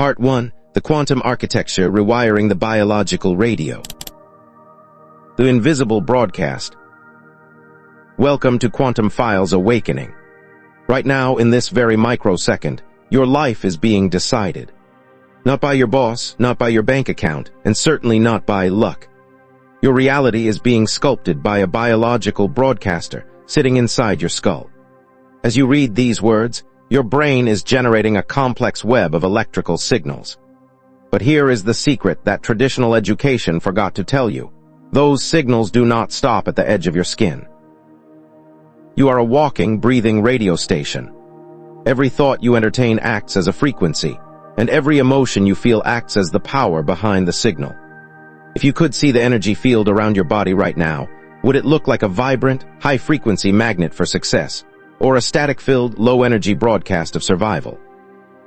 Part 1. The Quantum Architecture Rewiring the Biological Radio. The Invisible Broadcast. Welcome to Quantum Files Awakening. Right now, in this very microsecond, your life is being decided. Not by your boss, not by your bank account, and certainly not by luck. Your reality is being sculpted by a biological broadcaster sitting inside your skull. As you read these words, your brain is generating a complex web of electrical signals. But here is the secret that traditional education forgot to tell you. Those signals do not stop at the edge of your skin. You are a walking, breathing radio station. Every thought you entertain acts as a frequency, and every emotion you feel acts as the power behind the signal. If you could see the energy field around your body right now, would it look like a vibrant, high-frequency magnet for success, or a static-filled, low-energy broadcast of survival?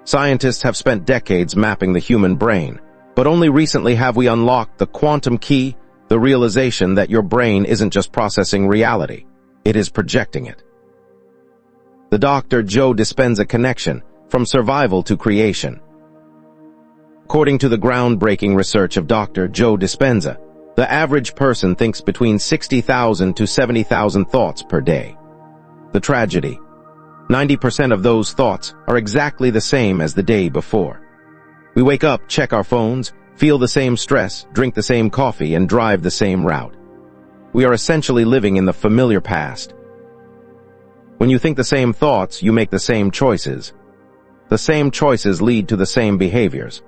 Scientists have spent decades mapping the human brain, but only recently have we unlocked the quantum key, the realization that your brain isn't just processing reality, it is projecting it. The Dr. Joe Dispenza connection, from survival to creation. According to the groundbreaking research of Dr. Joe Dispenza, the average person thinks between 60,000 to 70,000 thoughts per day. The tragedy: 90% of those thoughts are exactly the same as the day before. We wake up, check our phones, feel the same stress, drink the same coffee, and drive the same route. We are essentially living in the familiar past. When you think the same thoughts, you make the same choices. The same choices lead to the same behaviors.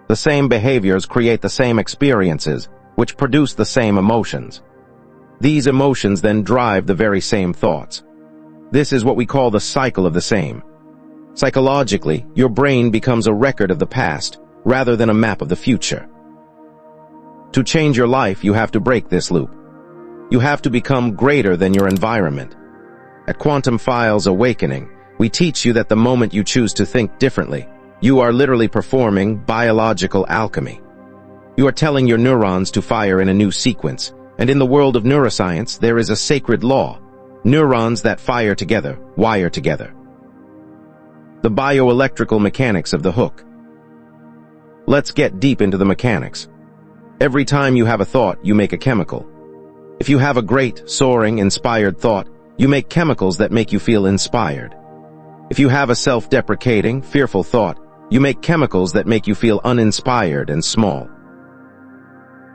The same behaviors create the same experiences, which produce the same emotions. These emotions then drive the very same thoughts. This is what we call the cycle of the same. Psychologically, your brain becomes a record of the past, rather than a map of the future. To change your life, you have to break this loop. You have to become greater than your environment. At Quantum Files Awakening, we teach you that the moment you choose to think differently, you are literally performing biological alchemy. You are telling your neurons to fire in a new sequence, and in the world of neuroscience, there is a sacred law. Neurons that fire together, wire together. The bioelectrical mechanics of the hook. Let's get deep into the mechanics. Every time you have a thought, you make a chemical. If you have a great, soaring, inspired thought, you make chemicals that make you feel inspired. If you have a self-deprecating, fearful thought, you make chemicals that make you feel uninspired and small.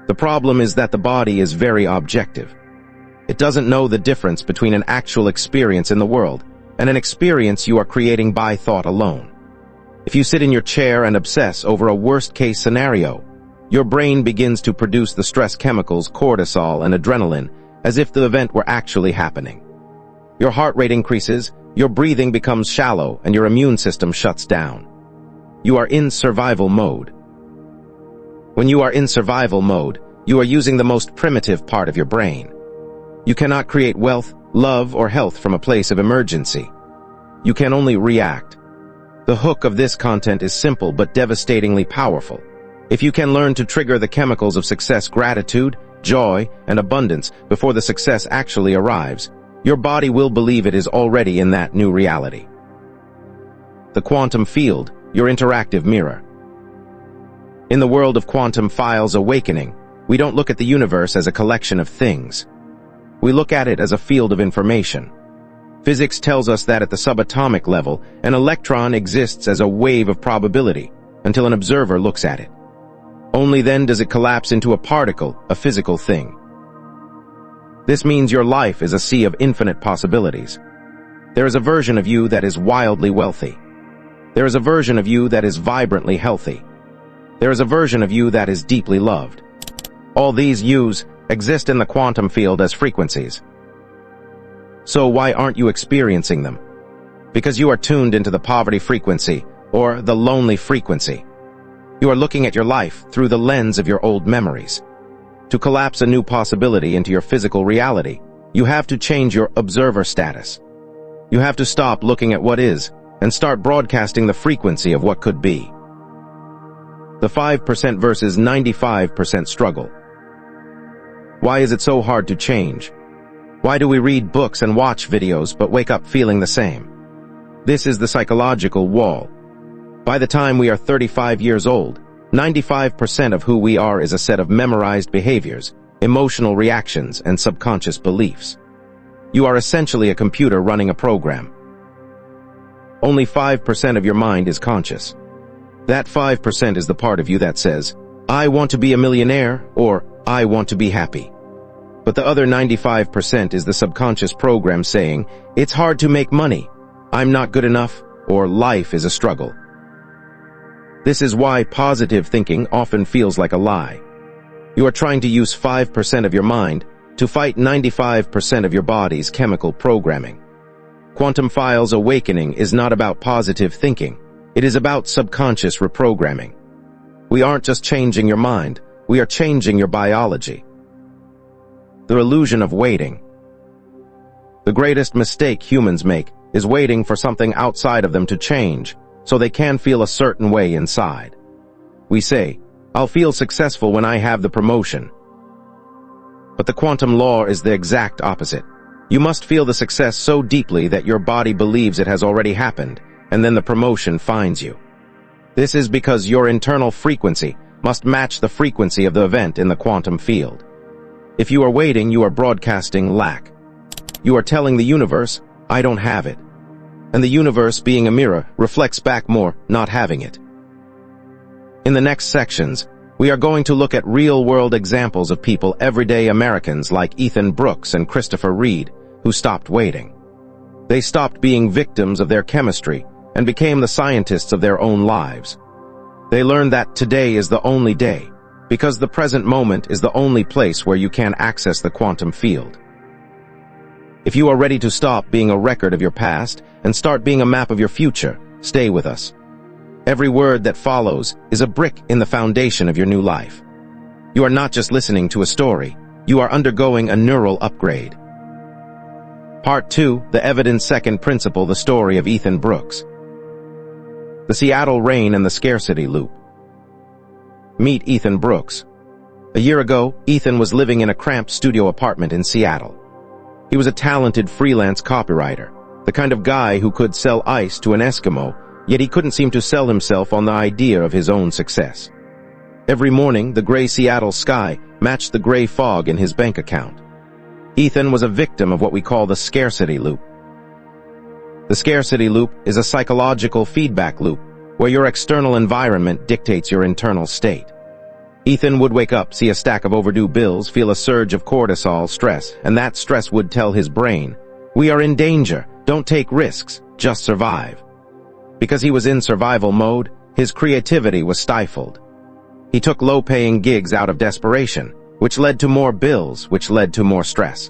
The problem is that the body is very objective. It doesn't know the difference between an actual experience in the world and an experience you are creating by thought alone. If you sit in your chair and obsess over a worst-case scenario, your brain begins to produce the stress chemicals cortisol and adrenaline as if the event were actually happening. Your heart rate increases, your breathing becomes shallow, and your immune system shuts down. You are in survival mode. When you are in survival mode, you are using the most primitive part of your brain. You cannot create wealth, love, or health from a place of emergency. You can only react. The hook of this content is simple but devastatingly powerful. If you can learn to trigger the chemicals of success, gratitude, joy, and abundance before the success actually arrives, your body will believe it is already in that new reality. The quantum field, your interactive mirror. In the world of Quantum Files Awakening, we don't look at the universe as a collection of things. We look at it as a field of information. Physics tells us that at the subatomic level, an electron exists as a wave of probability until an observer looks at it. Only then does it collapse into a particle, a physical thing. This means your life is a sea of infinite possibilities. There is a version of you that is wildly wealthy. There is a version of you that is vibrantly healthy. There is a version of you that is deeply loved. All these yous exist in the quantum field as frequencies. So why aren't you experiencing them? Because you are tuned into the poverty frequency, or the lonely frequency. You are looking at your life through the lens of your old memories. To collapse a new possibility into your physical reality, you have to change your observer status. You have to stop looking at what is and start broadcasting the frequency of what could be. The 5% versus 95% struggle. Why is it so hard to change? Why do we read books and watch videos but wake up feeling the same? This is the psychological wall. By the time we are 35 years old, 95% of who we are is a set of memorized behaviors, emotional reactions, and subconscious beliefs. You are essentially a computer running a program. Only 5% of your mind is conscious. That 5% is the part of you that says, "I want to be a millionaire," or "I want to be happy." But the other 95% is the subconscious program saying, "It's hard to make money," "I'm not good enough," or "Life is a struggle." This is why positive thinking often feels like a lie. You are trying to use 5% of your mind to fight 95% of your body's chemical programming. Quantum Files Awakening is not about positive thinking. It is about subconscious reprogramming. We aren't just changing your mind, we are changing your biology. The illusion of waiting. The greatest mistake humans make is waiting for something outside of them to change, so they can feel a certain way inside. We say, "I'll feel successful when I have the promotion." But the quantum law is the exact opposite. You must feel the success so deeply that your body believes it has already happened, and then the promotion finds you. This is because your internal frequency must match the frequency of the event in the quantum field. If you are waiting, you are broadcasting lack. You are telling the universe, "I don't have it." And the universe, being a mirror, reflects back more not having it. In the next sections, we are going to look at real-world examples of people, everyday Americans like Ethan Brooks and Christopher Reed, who stopped waiting. They stopped being victims of their chemistry and became the scientists of their own lives. They learned that today is the only day, because the present moment is the only place where you can access the quantum field. If you are ready to stop being a record of your past and start being a map of your future, stay with us. Every word that follows is a brick in the foundation of your new life. You are not just listening to a story, you are undergoing a neural upgrade. Part 2, the evidence second principle, the story of Ethan Brooks. The Seattle Rain and the Scarcity Loop. Meet Ethan Brooks. A year ago, Ethan was living in a cramped studio apartment in Seattle. He was a talented freelance copywriter, the kind of guy who could sell ice to an Eskimo, yet he couldn't seem to sell himself on the idea of his own success. Every morning, the gray Seattle sky matched the gray fog in his bank account. Ethan was a victim of what we call the scarcity loop. The scarcity loop is a psychological feedback loop where your external environment dictates your internal state. Ethan would wake up, see a stack of overdue bills, feel a surge of cortisol stress, and that stress would tell his brain, "We are in danger, don't take risks, just survive." Because he was in survival mode, his creativity was stifled. He took low-paying gigs out of desperation, which led to more bills, which led to more stress.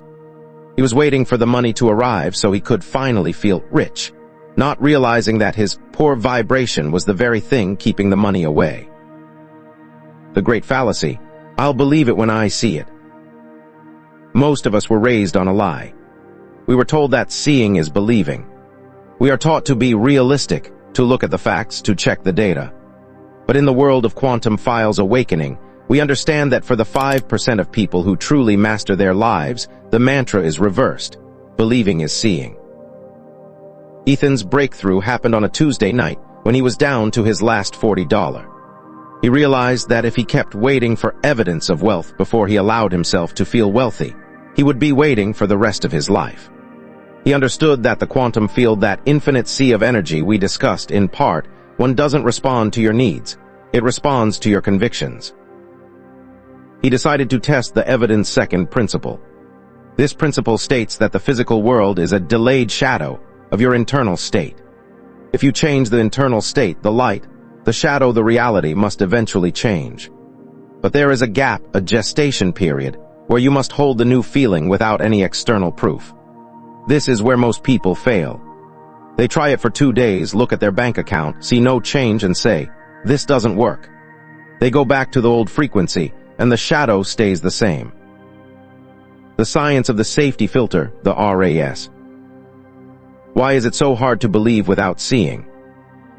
He was waiting for the money to arrive so he could finally feel rich, not realizing that his poor vibration was the very thing keeping the money away. The great fallacy, "I'll believe it when I see it." Most of us were raised on a lie. We were told that seeing is believing. We are taught to be realistic, to look at the facts, to check the data. But in the world of Quantum Files Awakening, we understand that for the 5% of people who truly master their lives, the mantra is reversed. Believing is seeing. Ethan's breakthrough happened on a Tuesday night when he was down to his last $40. He realized that if he kept waiting for evidence of wealth before he allowed himself to feel wealthy, he would be waiting for the rest of his life. He understood that the quantum field, that infinite sea of energy we discussed in part, one doesn't respond to your needs, it responds to your convictions. He decided to test the evidence second principle. This principle states that the physical world is a delayed shadow of your internal state. If you change the internal state, the light, the shadow, the reality must eventually change. But there is a gap, a gestation period, where you must hold the new feeling without any external proof. This is where most people fail. They try it for 2 days, look at their bank account, see no change and say, "This doesn't work." They go back to the old frequency, and the shadow stays the same. The science of the safety filter, the RAS. Why is it so hard to believe without seeing?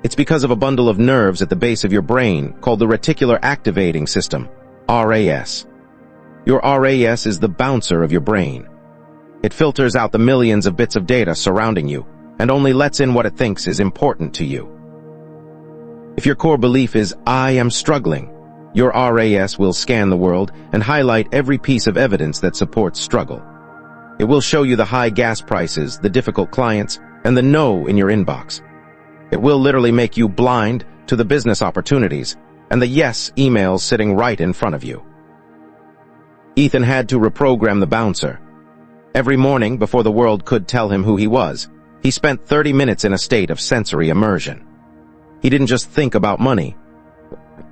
It's because of a bundle of nerves at the base of your brain called the reticular activating system, RAS. Your RAS is the bouncer of your brain. It filters out the millions of bits of data surrounding you and only lets in what it thinks is important to you. If your core belief is, "I am struggling," your RAS will scan the world and highlight every piece of evidence that supports struggle. It will show you the high gas prices, the difficult clients, and the no in your inbox. It will literally make you blind to the business opportunities and the yes emails sitting right in front of you. Ethan had to reprogram the bouncer. Every morning, before the world could tell him who he was, he spent 30 minutes in a state of sensory immersion. He didn't just think about money.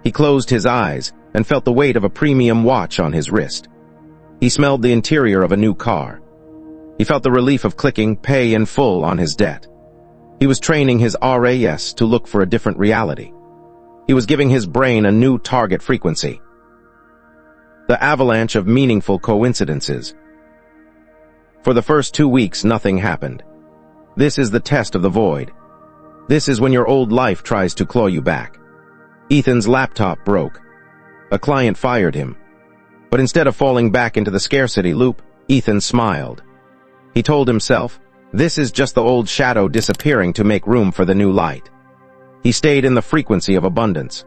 He closed his eyes and felt the weight of a premium watch on his wrist. He smelled the interior of a new car. He felt the relief of clicking pay in full on his debt. He was training his RAS to look for a different reality. He was giving his brain a new target frequency. The avalanche of meaningful coincidences. For the first 2 weeks, nothing happened. This is the test of the void. This is when your old life tries to claw you back. Ethan's laptop broke. A client fired him. But instead of falling back into the scarcity loop, Ethan smiled. He told himself, "This is just the old shadow disappearing to make room for the new light." He stayed in the frequency of abundance.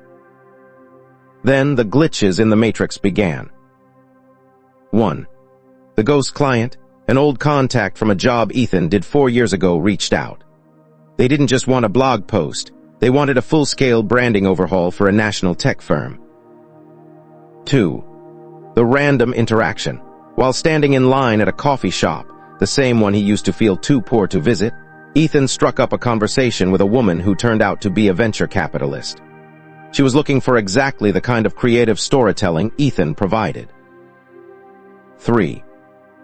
Then the glitches in the matrix began. 1. The ghost client, an old contact from a job Ethan did 4 years ago, reached out. They didn't just want a blog post. They wanted a full-scale branding overhaul for a national tech firm. 2. The random interaction. While standing in line at a coffee shop, the same one he used to feel too poor to visit, Ethan struck up a conversation with a woman who turned out to be a venture capitalist. She was looking for exactly the kind of creative storytelling Ethan provided. 3.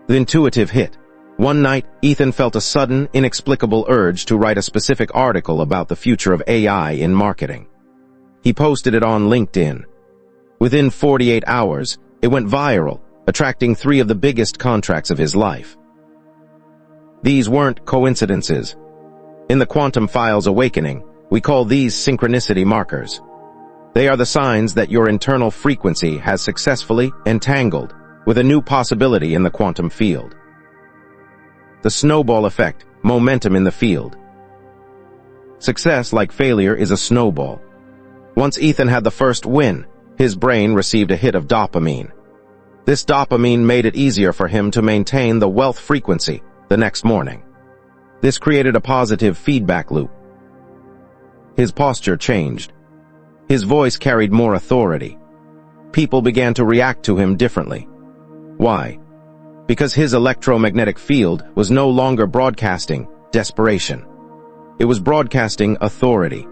The intuitive hit. One night, Ethan felt a sudden, inexplicable urge to write a specific article about the future of AI in marketing. He posted it on LinkedIn. Within 48 hours, it went viral, attracting 3 of the biggest contracts of his life. These weren't coincidences. In the Quantum Files Awakening, we call these synchronicity markers. They are the signs that your internal frequency has successfully entangled with a new possibility in the quantum field. The snowball effect, momentum in the field. Success, like failure, is a snowball. Once Ethan had the first win, his brain received a hit of dopamine. This dopamine made it easier for him to maintain the wealth frequency the next morning. This created a positive feedback loop. His posture changed. His voice carried more authority. People began to react to him differently. Why? Because his electromagnetic field was no longer broadcasting desperation. It was broadcasting authority.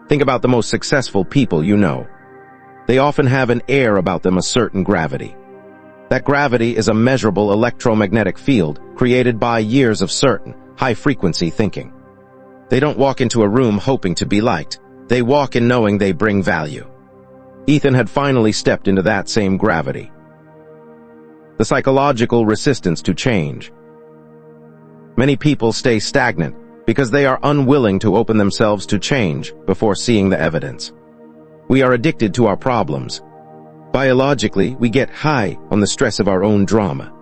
Think about the most successful people you know. They often have an air about them, a certain gravity. That gravity is a measurable electromagnetic field created by years of certain, high-frequency thinking. They don't walk into a room hoping to be liked. They walk in knowing they bring value. Ethan had finally stepped into that same gravity. The psychological resistance to change. Many people stay stagnant because they are unwilling to open themselves to change before seeing the evidence. We are addicted to our problems. Biologically, we get high on the stress of our own drama.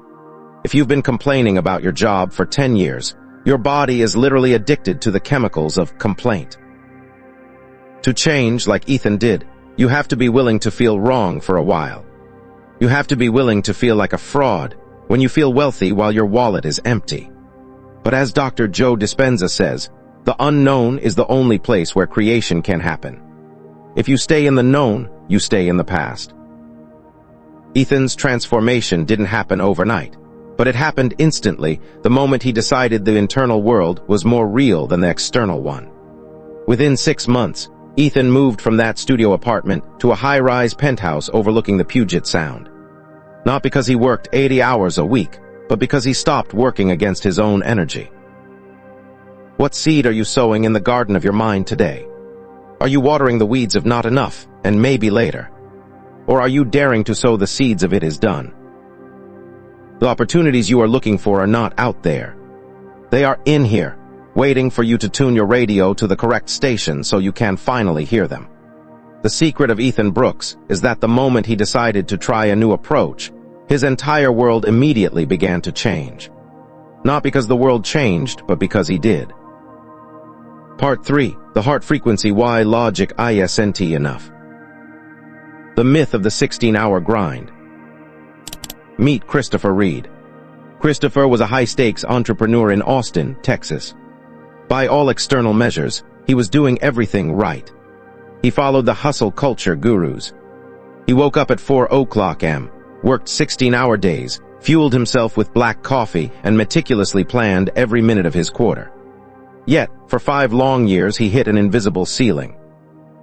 If you've been complaining about your job for 10 years, your body is literally addicted to the chemicals of complaint. To change, like Ethan did, you have to be willing to feel wrong for a while. You have to be willing to feel like a fraud when you feel wealthy while your wallet is empty. But as Dr. Joe Dispenza says, the unknown is the only place where creation can happen. If you stay in the known, you stay in the past. Ethan's transformation didn't happen overnight, but it happened instantly the moment he decided the internal world was more real than the external one. Within 6 months, Ethan moved from that studio apartment to a high-rise penthouse overlooking the Puget Sound. Not because he worked 80 hours a week, but because he stopped working against his own energy. What seed are you sowing in the garden of your mind today? Are you watering the weeds of not enough and maybe later? Or are you daring to sow the seeds of it is done? The opportunities you are looking for are not out there. They are in here, waiting for you to tune your radio to the correct station so you can finally hear them. The secret of Ethan Brooks is that the moment he decided to try a new approach, his entire world immediately began to change. Not because the world changed, but because he did. Part 3. The heart frequency. Why logic isn't enough. The myth of the 16-hour grind. Meet Christopher Reed. Christopher was a high-stakes entrepreneur in Austin, Texas. By all external measures, he was doing everything right. He followed the hustle culture gurus. He woke up at 4 o'clock a.m., worked 16-hour days, fueled himself with black coffee, and meticulously planned every minute of his quarter. Yet, for 5 long years, he hit an invisible ceiling.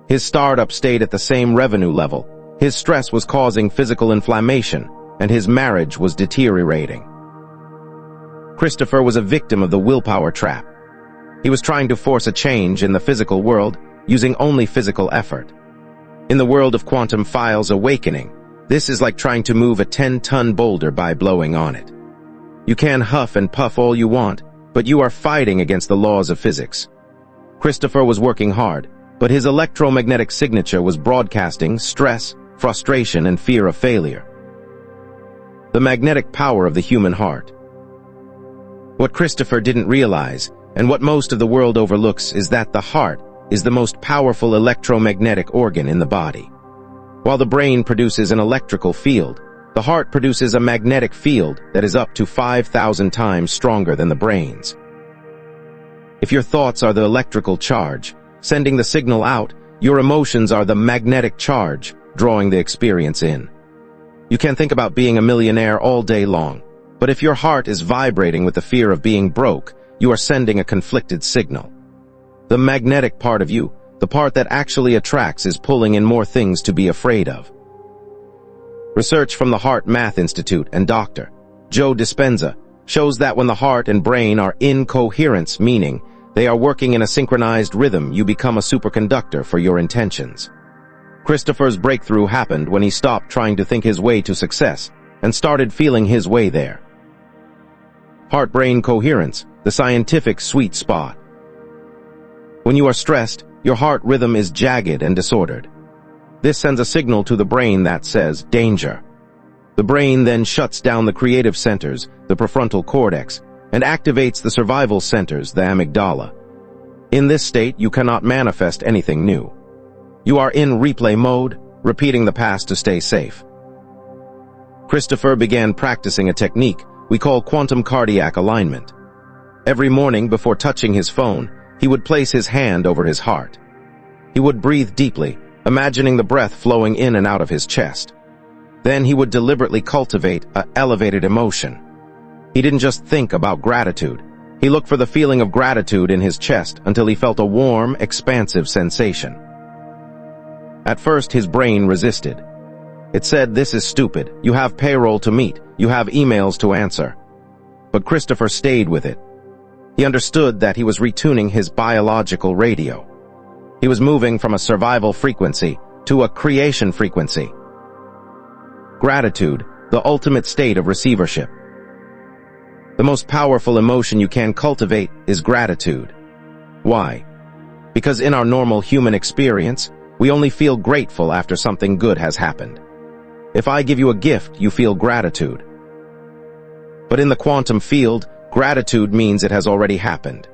His startup stayed at the same revenue level, his stress was causing physical inflammation, and his marriage was deteriorating. Christopher was a victim of the willpower trap. He was trying to force a change in the physical world using only physical effort. In the world of quantum files awakening, this is like trying to move a 10-ton boulder by blowing on it. You can huff and puff all you want, but you are fighting against the laws of physics. Christopher was working hard, but his electromagnetic signature was broadcasting stress, frustration, and fear of failure. The magnetic power of the human heart. What Christopher didn't realize, and what most of the world overlooks, is that the heart is the most powerful electromagnetic organ in the body. While the brain produces an electrical field, the heart produces a magnetic field that is up to 5,000 times stronger than the brain's. If your thoughts are the electrical charge, sending the signal out, your emotions are the magnetic charge, drawing the experience in. You can think about being a millionaire all day long, but if your heart is vibrating with the fear of being broke, you are sending a conflicted signal. The magnetic part of you, the part that actually attracts, is pulling in more things to be afraid of. Research from the Heart Math Institute and Dr. Joe Dispenza shows that when the heart and brain are in coherence, meaning they are working in a synchronized rhythm, you become a superconductor for your intentions. Christopher's breakthrough happened when he stopped trying to think his way to success and started feeling his way there. Heart-brain coherence, the scientific sweet spot. When you are stressed, your heart rhythm is jagged and disordered. This sends a signal to the brain that says, danger. The brain then shuts down the creative centers, the prefrontal cortex, and activates the survival centers, the amygdala. In this state, you cannot manifest anything new. You are in replay mode, repeating the past to stay safe. Christopher began practicing a technique we call quantum cardiac alignment. Every morning before touching his phone, he would place his hand over his heart. He would breathe deeply, imagining the breath flowing in and out of his chest. Then he would deliberately cultivate an elevated emotion. He didn't just think about gratitude. He looked for the feeling of gratitude in his chest until he felt a warm, expansive sensation. At first, his brain resisted. It said, "This is stupid. You have payroll to meet. You have emails to answer." But Christopher stayed with it. He understood that he was retuning his biological radio. He was moving from a survival frequency to a creation frequency. Gratitude, the ultimate state of receivership. The most powerful emotion you can cultivate is gratitude. Why? Because in our normal human experience, we only feel grateful after something good has happened. If I give you a gift, you feel gratitude. But in the quantum field, gratitude means it has already happened.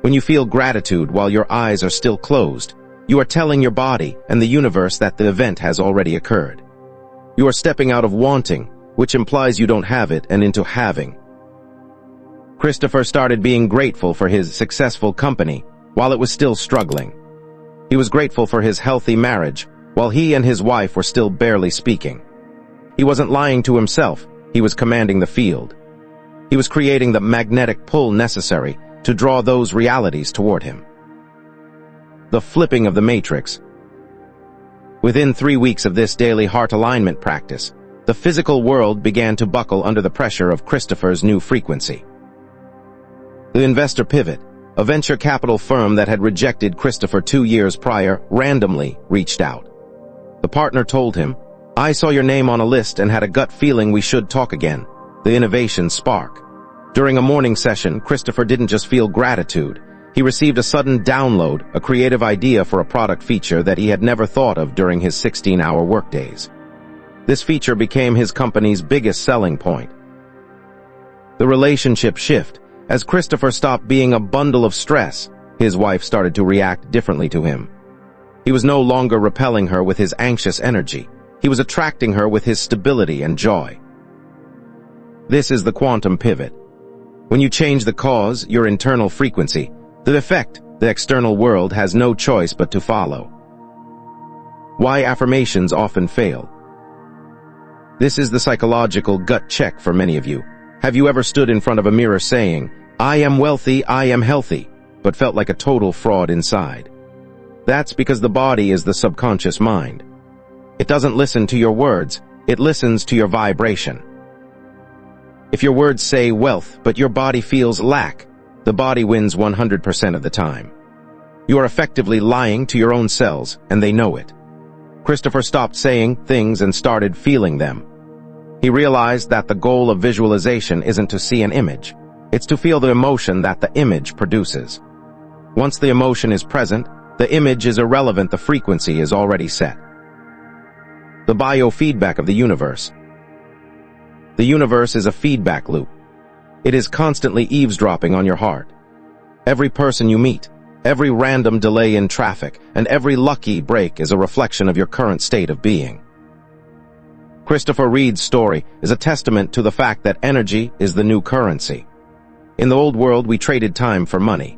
When you feel gratitude while your eyes are still closed, you are telling your body and the universe that the event has already occurred. You are stepping out of wanting, which implies you don't have it, and into having. Christopher started being grateful for his successful company while it was still struggling. He was grateful for his healthy marriage while he and his wife were still barely speaking. He wasn't lying to himself, he was commanding the field. He was creating the magnetic pull necessary to draw those realities toward him. The flipping of the matrix. Within 3 weeks of this daily heart alignment practice, the physical world began to buckle under the pressure of Christopher's new frequency. The investor Pivot, a venture capital firm that had rejected Christopher 2 years prior, randomly reached out. The partner told him, "I saw your name on a list and had a gut feeling we should talk again." The innovation spark. During a morning session, Christopher didn't just feel gratitude. He received a sudden download, a creative idea for a product feature that he had never thought of during his 16-hour workdays. This feature became his company's biggest selling point. The relationship shift. As Christopher stopped being a bundle of stress, his wife started to react differently to him. He was no longer repelling her with his anxious energy. He was attracting her with his stability and joy. This is the quantum pivot. When you change the cause, your internal frequency, the effect, the external world has no choice but to follow. Why affirmations often fail. This is the psychological gut check for many of you. Have you ever stood in front of a mirror saying, "I am wealthy, I am healthy," but felt like a total fraud inside? That's because the body is the subconscious mind. It doesn't listen to your words, it listens to your vibration. If your words say wealth, but your body feels lack, the body wins 100% of the time. You are effectively lying to your own cells, and they know it. Christopher stopped saying things and started feeling them. He realized that the goal of visualization isn't to see an image. It's to feel the emotion that the image produces. Once the emotion is present, the image is irrelevant, the frequency is already set. The biofeedback of the universe. The universe is a feedback loop. It is constantly eavesdropping on your heart. Every person you meet, every random delay in traffic, and every lucky break is a reflection of your current state of being. Christopher Reed's story is a testament to the fact that energy is the new currency. In the old world, we traded time for money.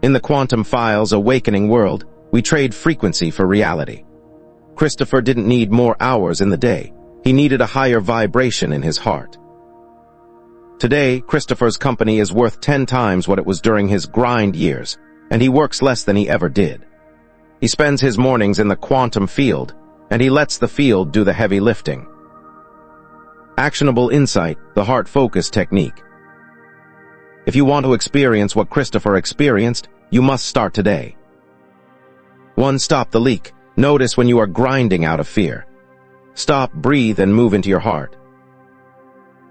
In the Quantum Files awakening world, we trade frequency for reality. Christopher didn't need more hours in the day. He needed a higher vibration in his heart. Today, Christopher's company is worth 10 times what it was during his grind years, and he works less than he ever did. He spends his mornings in the quantum field, and he lets the field do the heavy lifting. Actionable insight, the heart focus technique. If you want to experience what Christopher experienced, you must start today. 1. Stop the leak. Notice when you are grinding out of fear. Stop, breathe, and move into your heart.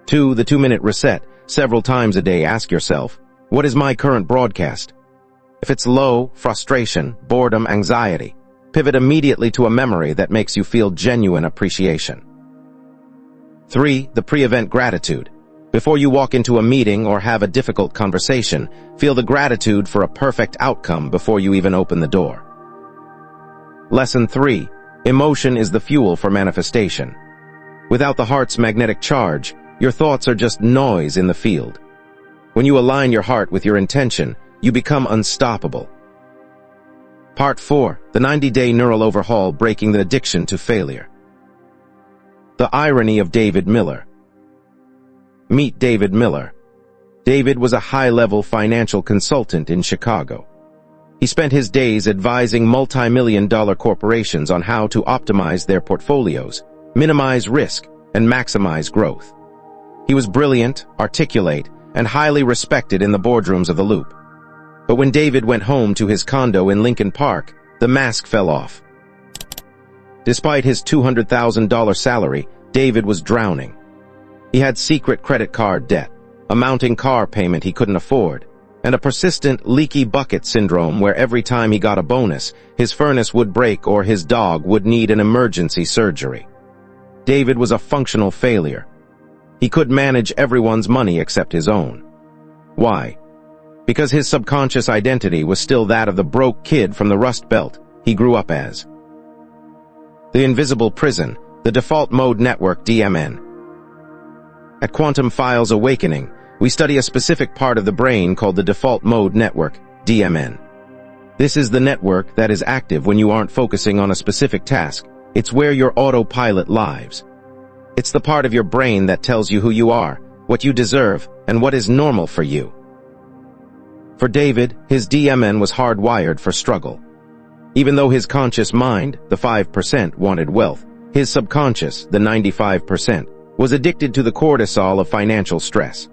2. The 2-minute reset. Several times a day, ask yourself, what is my current broadcast? If it's low, frustration, boredom, anxiety, pivot immediately to a memory that makes you feel genuine appreciation. 3. The pre-event gratitude. Before you walk into a meeting or have a difficult conversation, feel the gratitude for a perfect outcome before you even open the door. Lesson 3. Emotion is the fuel for manifestation. Without the heart's magnetic charge, your thoughts are just noise in the field. When you align your heart with your intention, you become unstoppable. Part 4. The 90-day neural overhaul, breaking the addiction to failure. The irony of David Miller. Meet David Miller. David was a high-level financial consultant in Chicago. He spent his days advising multi-million-dollar corporations on how to optimize their portfolios, minimize risk, and maximize growth. He was brilliant, articulate, and highly respected in the boardrooms of the Loop. But when David went home to his condo in Lincoln Park, the mask fell off. Despite his $200,000 salary, David was drowning. He had secret credit card debt, a mounting car payment he couldn't afford, and a persistent leaky bucket syndrome where every time he got a bonus, his furnace would break or his dog would need an emergency surgery. David was a functional failure. He could manage everyone's money except his own. Why? Because his subconscious identity was still that of the broke kid from the Rust Belt he grew up as. The invisible prison, the default mode network DMN. At Quantum Files Awakening, we study a specific part of the brain called the default mode network, DMN. This is the network that is active when you aren't focusing on a specific task. It's where your autopilot lives. It's the part of your brain that tells you who you are, what you deserve, and what is normal for you. For David, his DMN was hardwired for struggle. Even though his conscious mind, the 5%, wanted wealth, his subconscious, the 95%, was addicted to the cortisol of financial stress.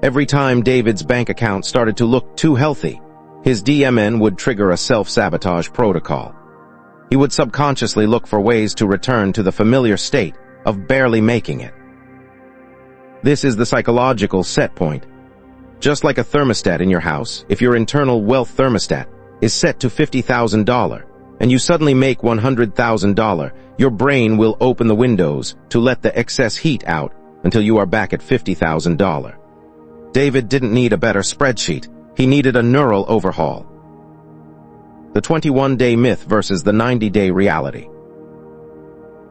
Every time David's bank account started to look too healthy, his DMN would trigger a self-sabotage protocol. He would subconsciously look for ways to return to the familiar state of barely making it. This is the psychological set point. Just like a thermostat in your house, if your internal wealth thermostat is set to $50,000 and you suddenly make $100,000, your brain will open the windows to let the excess heat out until you are back at $50,000. David didn't need a better spreadsheet. He needed a neural overhaul. The 21-day myth versus the 90-day reality.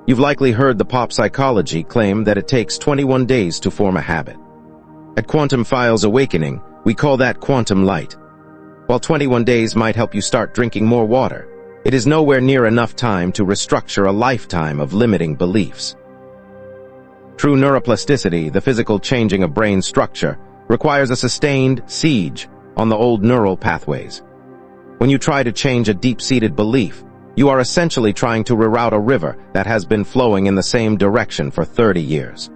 You've likely heard the pop psychology claim that it takes 21 days to form a habit. At Quantum Files Awakening, we call that quantum light. While 21 days might help you start drinking more water, it is nowhere near enough time to restructure a lifetime of limiting beliefs. True neuroplasticity, the physical changing of brain structure, requires a sustained siege on the old neural pathways. When you try to change a deep-seated belief, you are essentially trying to reroute a river that has been flowing in the same direction for 30 years.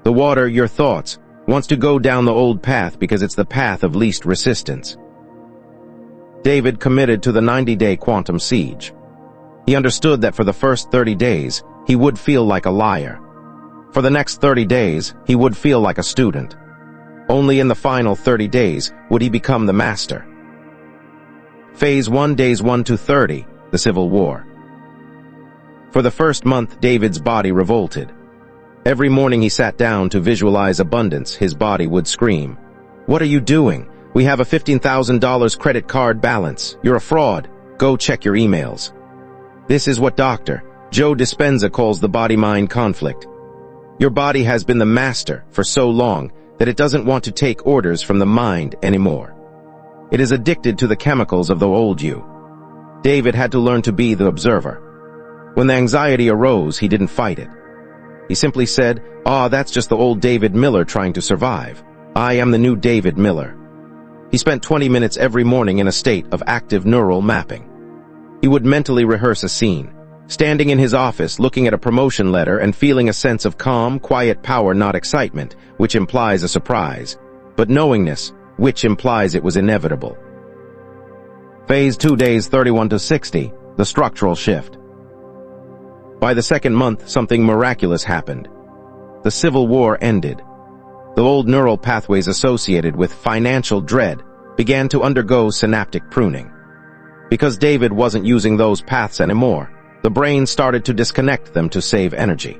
The water, your thoughts, wants to go down the old path because it's the path of least resistance. David committed to the 90-day quantum siege. He understood that for the first 30 days, he would feel like a liar. For the next 30 days, he would feel like a student. Only in the final 30 days would he become the master. Phase 1, days 1 to 30, the Civil War. For the first month, David's body revolted. Every morning he sat down to visualize abundance, his body would scream, "What are you doing? We have a $15,000 credit card balance. You're a fraud. Go check your emails." This is what Dr. Joe Dispenza calls the body-mind conflict. Your body has been the master for so long that it doesn't want to take orders from the mind anymore. It is addicted to the chemicals of the old you. David had to learn to be the observer. When the anxiety arose, he didn't fight it. He simply said, that's just the old David Miller trying to survive. I am the new David Miller." He spent 20 minutes every morning in a state of active neural mapping. He would mentally rehearse a scene, standing in his office looking at a promotion letter and feeling a sense of calm, quiet power, not excitement, which implies a surprise, but knowingness, which implies it was inevitable. Phase 2, days 31 to 60, the structural shift. By the second month, something miraculous happened. The Civil War ended. The old neural pathways associated with financial dread began to undergo synaptic pruning. Because David wasn't using those paths anymore, the brain started to disconnect them to save energy.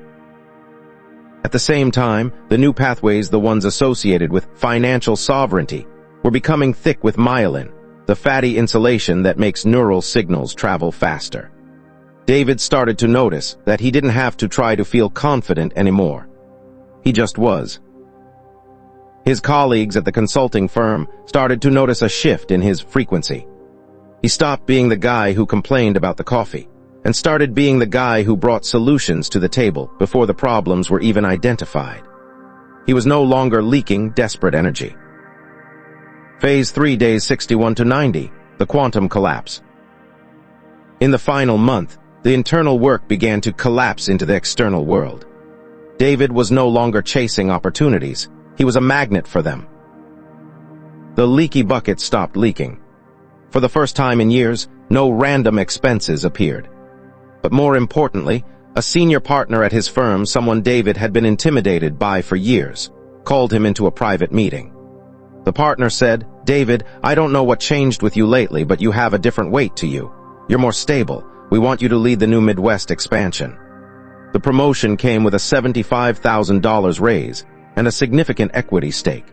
At the same time, the new pathways, the ones associated with financial sovereignty, were becoming thick with myelin, the fatty insulation that makes neural signals travel faster. David started to notice that he didn't have to try to feel confident anymore. He just was. His colleagues at the consulting firm started to notice a shift in his frequency. He stopped being the guy who complained about the coffee and started being the guy who brought solutions to the table before the problems were even identified. He was no longer leaking desperate energy. Phase 3, days 61 to 90, the quantum collapse. In the final month, the internal work began to collapse into the external world. David was no longer chasing opportunities. He was a magnet for them. The leaky bucket stopped leaking. For the first time in years, no random expenses appeared. But more importantly, a senior partner at his firm, someone David had been intimidated by for years, called him into a private meeting. The partner said, "David, I don't know what changed with you lately, but you have a different weight to you. You're more stable. We want you to lead the new Midwest expansion." The promotion came with a $75,000 raise and a significant equity stake.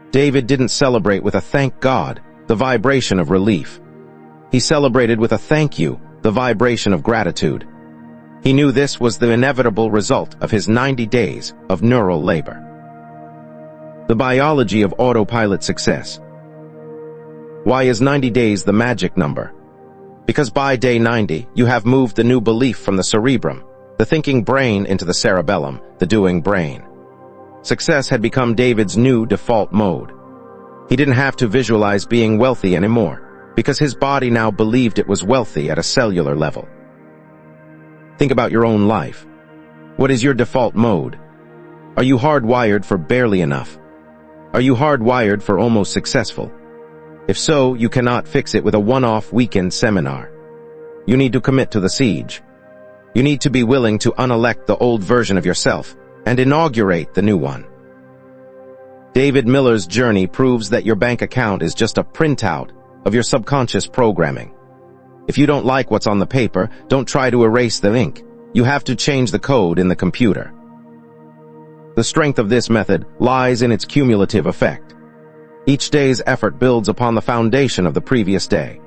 David didn't celebrate with a "thank God," the vibration of relief. He celebrated with a "thank you," the vibration of gratitude. He knew this was the inevitable result of his 90 days of neural labor. The biology of autopilot success. Why is 90 days the magic number? Because by day 90, you have moved the new belief from the cerebrum, the thinking brain, into the cerebellum, the doing brain. Success had become David's new default mode. He didn't have to visualize being wealthy anymore, because his body now believed it was wealthy at a cellular level. Think about your own life. What is your default mode? Are you hardwired for barely enough? Are you hardwired for almost successful? If so, you cannot fix it with a one-off weekend seminar. You need to commit to the siege. You need to be willing to unelect the old version of yourself and inaugurate the new one. David Miller's journey proves that your bank account is just a printout of your subconscious programming. If you don't like what's on the paper, don't try to erase the ink. You have to change the code in the computer. The strength of this method lies in its cumulative effect. Each day's effort builds upon the foundation of the previous day.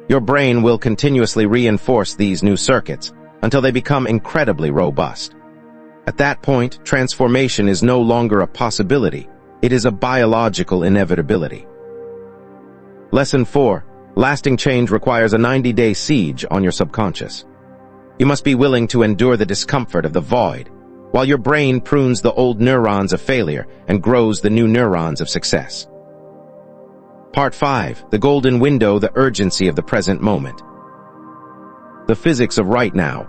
Your brain will continuously reinforce these new circuits until they become incredibly robust. At that point, transformation is no longer a possibility. It is a biological inevitability. Lesson 4. Lasting change requires a 90-day siege on your subconscious. You must be willing to endure the discomfort of the void, while your brain prunes the old neurons of failure and grows the new neurons of success. Part 5. The golden window, the urgency of the present moment. The physics of right now.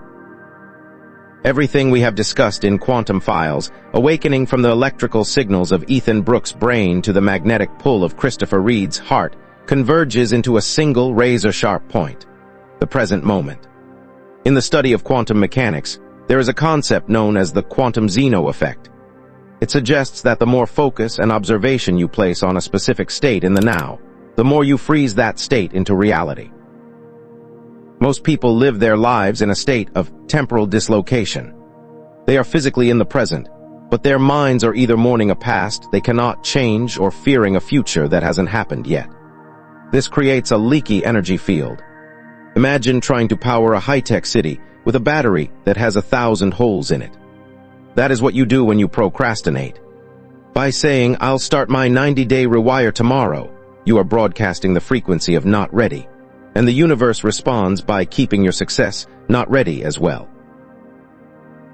Everything we have discussed in Quantum Files, awakening from the electrical signals of Ethan Brooks' brain to the magnetic pull of Christopher Reed's heart, converges into a single razor-sharp point, the present moment. In the study of quantum mechanics, there is a concept known as the quantum Zeno effect. It suggests that the more focus and observation you place on a specific state in the now, the more you freeze that state into reality. Most people live their lives in a state of temporal dislocation. They are physically in the present, but their minds are either mourning a past they cannot change or fearing a future that hasn't happened yet. This creates a leaky energy field. Imagine trying to power a high-tech city with a battery that has 1,000 holes in it. That is what you do when you procrastinate. By saying, "I'll start my 90-day rewire tomorrow," you are broadcasting the frequency of not ready, and the universe responds by keeping your success not ready as well.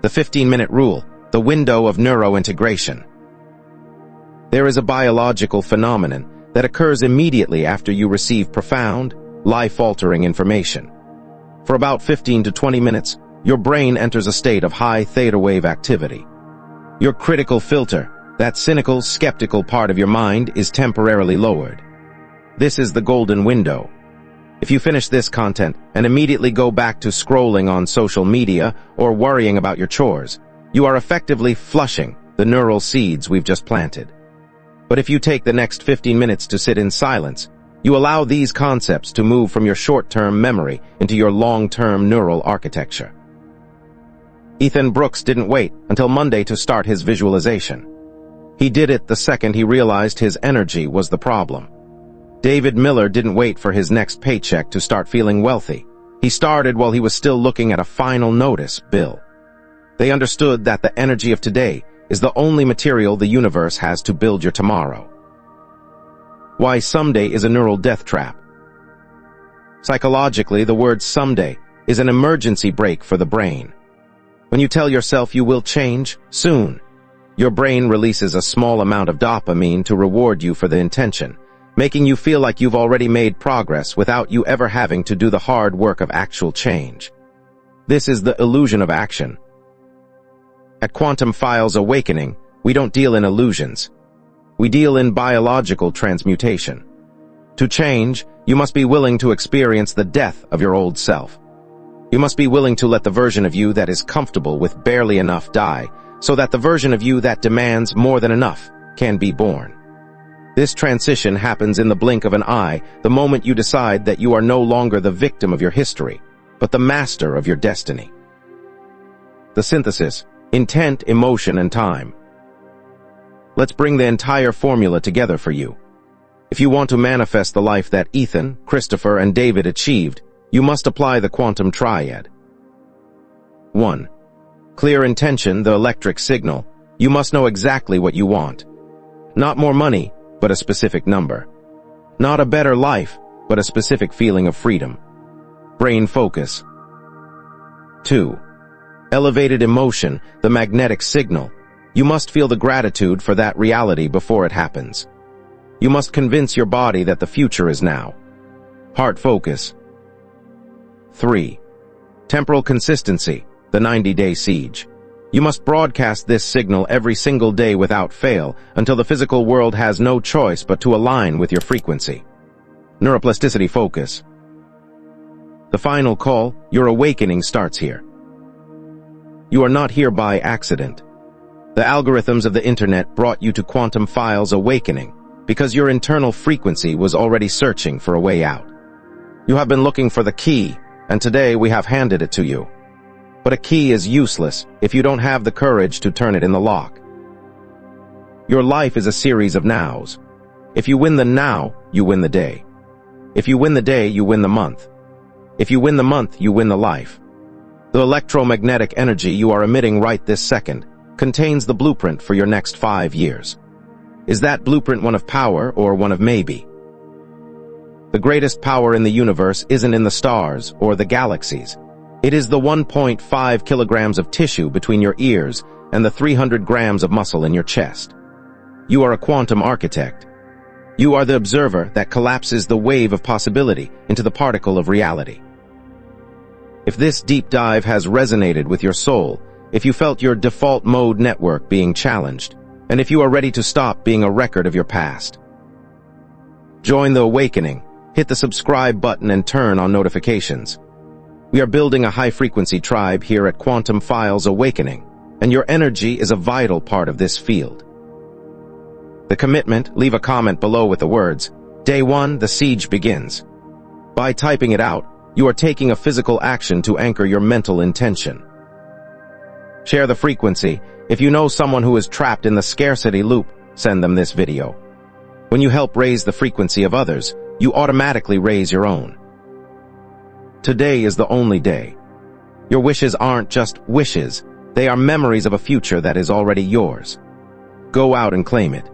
The 15-minute rule, the window of neurointegration. There is a biological phenomenon that occurs immediately after you receive profound, life-altering information. For about 15 to 20 minutes, your brain enters a state of high theta wave activity. Your critical filter, that cynical, skeptical part of your mind, is temporarily lowered. This is the golden window. If you finish this content and immediately go back to scrolling on social media or worrying about your chores, you are effectively flushing the neural seeds we've just planted. But if you take the next 15 minutes to sit in silence, you allow these concepts to move from your short-term memory into your long-term neural architecture. Ethan Brooks didn't wait until Monday to start his visualization. He did it the second he realized his energy was the problem. David Miller didn't wait for his next paycheck to start feeling wealthy. He started while he was still looking at a final notice bill. They understood that the energy of today is the only material the universe has to build your tomorrow. Why someday is a neural death trap. Psychologically, the word someday is an emergency brake for the brain. When you tell yourself you will change soon, your brain releases a small amount of dopamine to reward you for the intention, making you feel like you've already made progress without you ever having to do the hard work of actual change. This is the illusion of action. At Quantum Files Awakening, we don't deal in illusions. We deal in biological transmutation. To change, you must be willing to experience the death of your old self. You must be willing to let the version of you that is comfortable with barely enough die, so that the version of you that demands more than enough can be born. This transition happens in the blink of an eye, the moment you decide that you are no longer the victim of your history, but the master of your destiny. The synthesis: intent, emotion, and time. Let's bring the entire formula together for you. If you want to manifest the life that Ethan, Christopher, and David achieved, you must apply the quantum triad. 1. Clear intention, the electric signal. You must know exactly what you want. Not more money, but a specific number. Not a better life, but a specific feeling of freedom. Brain focus. 2. Elevated emotion, the magnetic signal. You must feel the gratitude for that reality before it happens. You must convince your body that the future is now. Heart focus. 3. Temporal consistency, the 90-day siege. You must broadcast this signal every single day without fail until the physical world has no choice but to align with your frequency. Neuroplasticity focus. The final call, your awakening, starts here. You are not here by accident. The algorithms of the internet brought you to Quantum Files Awakening because your internal frequency was already searching for a way out. You have been looking for the key, and today we have handed it to you. But a key is useless if you don't have the courage to turn it in the lock. Your life is a series of nows. If you win the now, you win the day. If you win the day, you win the month. If you win the month, you win the life. The electromagnetic energy you are emitting right this second contains the blueprint for your next 5 years. Is that blueprint one of power or one of maybe? The greatest power in the universe isn't in the stars or the galaxies. It is the 1.5 kilograms of tissue between your ears and the 300 grams of muscle in your chest. You are a quantum architect. You are the observer that collapses the wave of possibility into the particle of reality. If this deep dive has resonated with your soul, if you felt your default mode network being challenged, and if you are ready to stop being a record of your past, join the awakening, hit the subscribe button and turn on notifications. We are building a high-frequency tribe here at Quantum Files Awakening, and your energy is a vital part of this field. The commitment, leave a comment below with the words, Day 1, the siege begins. By typing it out, you are taking a physical action to anchor your mental intention. Share the frequency. If you know someone who is trapped in the scarcity loop, send them this video. When you help raise the frequency of others, you automatically raise your own. Today is the only day. Your wishes aren't just wishes. They are memories of a future that is already yours. Go out and claim it.